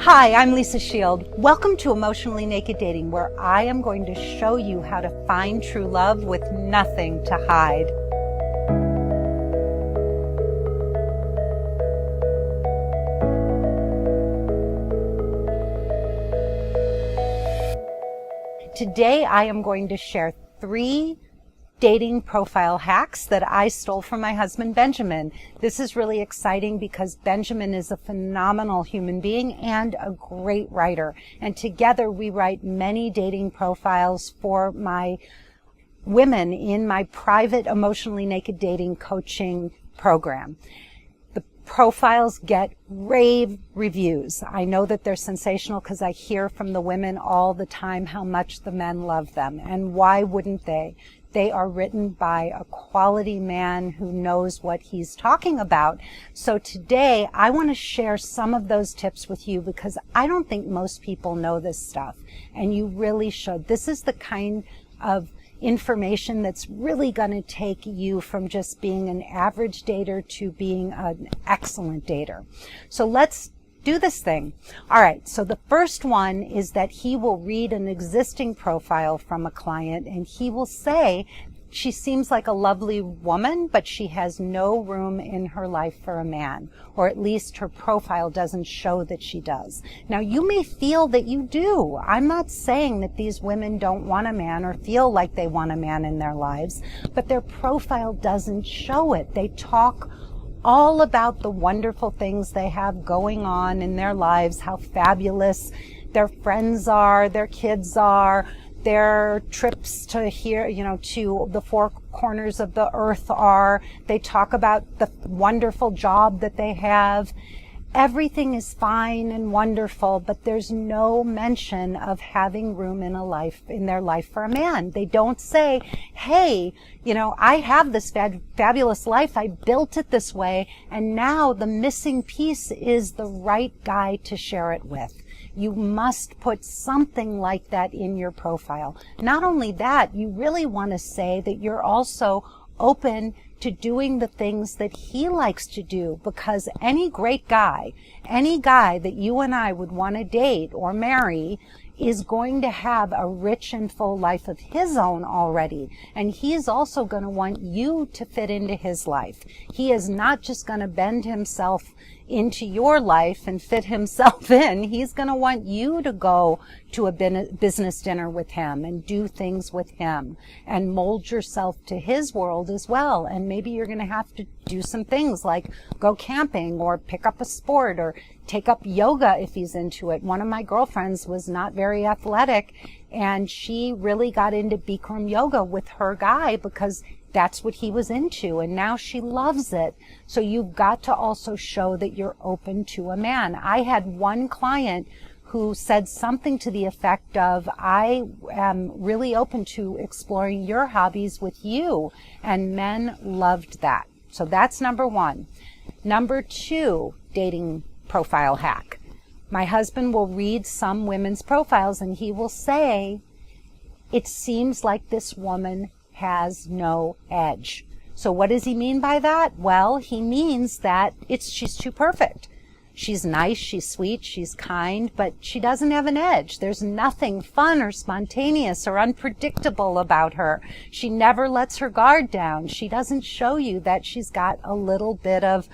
Hi, I'm Lisa Shield. Welcome to Emotionally Naked Dating, where I am going to show you how to find true love with nothing to hide. Today I am going to share 3 dating profile hacks that I stole from my husband Benjamin. This is really exciting because Benjamin is a phenomenal human being and a great writer. And together we write many dating profiles for my women in my private Emotionally Naked Dating coaching program. The profiles get rave reviews. I know that they're sensational because I hear from the women all the time how much the men love them. And why wouldn't they? They are written by a quality man who knows what he's talking about. So today I want to share some of those tips with you because I don't think most people know this stuff, and you really should. This is the kind of information that's really going to take you from just being an average dater to being an excellent dater. So let's do this thing. All right, so the first one is that he will read an existing profile from a client and he will say, she seems like a lovely woman, but she has no room in her life for a man, or at least her profile doesn't show that she does. Now, you may feel that you do. I'm not saying that these women don't want a man or feel like they want a man in their lives, but their profile doesn't show it. They talk all about the wonderful things they have going on in their lives, how fabulous their friends are, their kids are, their trips to here, to the 4 corners of the earth are. They talk about the wonderful job that they have. Everything is fine and wonderful, but there's no mention of having room in their life for a man. They don't say, hey, I have this fabulous life. I built it this way. And now the missing piece is the right guy to share it with. You must put something like that in your profile. Not only that, you really want to say that you're also open to doing the things that he likes to do, because any great guy, any guy that you and I would want to date or marry is going to have a rich and full life of his own already. And he is also going to want you to fit into his life. He is not just going to bend himself into your life and fit himself in. He's going to want you to go to a business dinner with him and do things with him and mold yourself to his world as well. And maybe you're going to have to do some things like go camping or pick up a sport or take up yoga if he's into it. One of my girlfriends was not very athletic, and she really got into Bikram yoga with her guy because that's what he was into, and now she loves it. So you've got to also show that you're open to a man. I had one client who said something to the effect of, I am really open to exploring your hobbies with you, and men loved that. So that's number 1. Number 2, dating profile hack. My husband will read some women's profiles and he will say, it seems like this woman has no edge. So what does he mean by that? Well, he means that she's too perfect. She's nice, she's sweet, she's kind, but she doesn't have an edge. There's nothing fun or spontaneous or unpredictable about her. She never lets her guard down. She doesn't show you that she's got a little bit of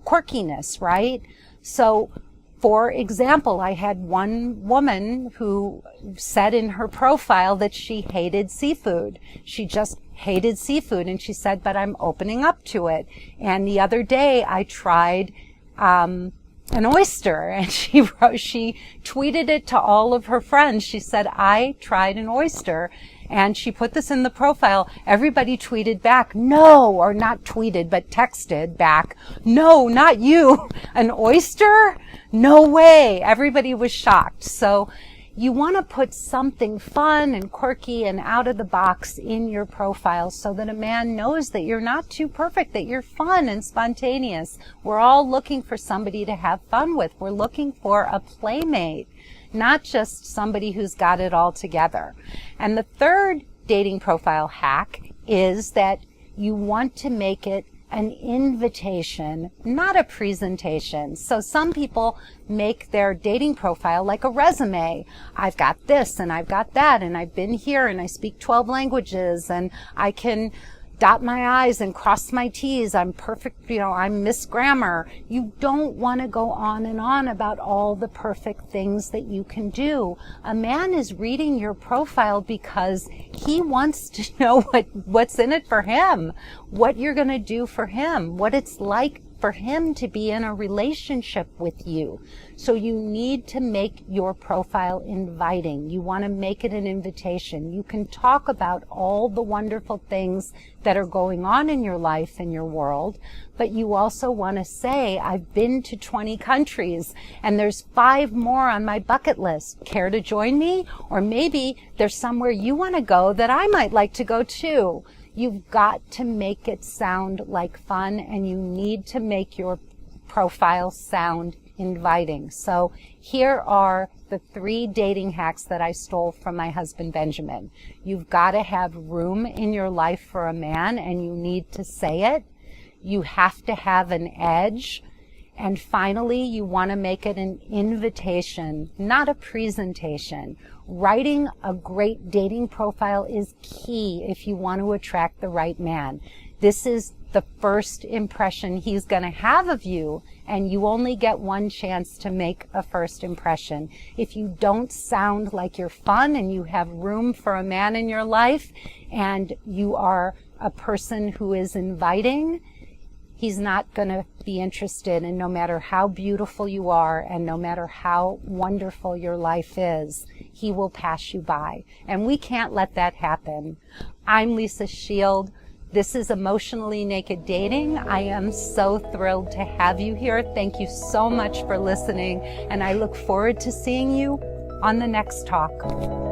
quirkiness, right? So, for example, I had one woman who said in her profile that she hated seafood. She just hated seafood, and she said, but I'm opening up to it. And the other day I tried an oyster, and she tweeted it to all of her friends. She said, I tried an oyster. And she put this in the profile. Everybody tweeted back, no, or not tweeted, but texted back, no, not you. An oyster? No way. Everybody was shocked. So you want to put something fun and quirky and out of the box in your profile so that a man knows that you're not too perfect, that you're fun and spontaneous. We're all looking for somebody to have fun with. We're looking for a playmate, not just somebody who's got it all together. And the third dating profile hack is that you want to make it an invitation, not a presentation. So some people make their dating profile like a resume. I've got this and I've got that and I've been here and I speak 12 languages and I can dot my I's and cross my T's. I'm perfect, I'm Miss Grammar. You don't want to go on and on about all the perfect things that you can do. A man is reading your profile because he wants to know what's in it for him, what you're going to do for him, what it's like for him to be in a relationship with you. So you need to make your profile inviting. You want to make it an invitation. You can talk about all the wonderful things that are going on in your life and your world, but you also want to say, I've been to 20 countries and there's 5 more on my bucket list. Care to join me? Or maybe there's somewhere you want to go that I might like to go too. You've got to make it sound like fun, and you need to make your profile sound inviting. So here are the 3 dating hacks that I stole from my husband, Benjamin. You've got to have room in your life for a man, and you need to say it. You have to have an edge. And finally, you want to make it an invitation, not a presentation. Writing a great dating profile is key if you want to attract the right man. This is the first impression he's going to have of you, and you only get one chance to make a first impression. If you don't sound like you're fun and you have room for a man in your life and you are a person who is inviting, he's not going to be interested, and no matter how beautiful you are and no matter how wonderful your life is, he will pass you by. And we can't let that happen. I'm Lisa Shield. This is Emotionally Naked Dating. I am so thrilled to have you here. Thank you so much for listening, and I look forward to seeing you on the next talk.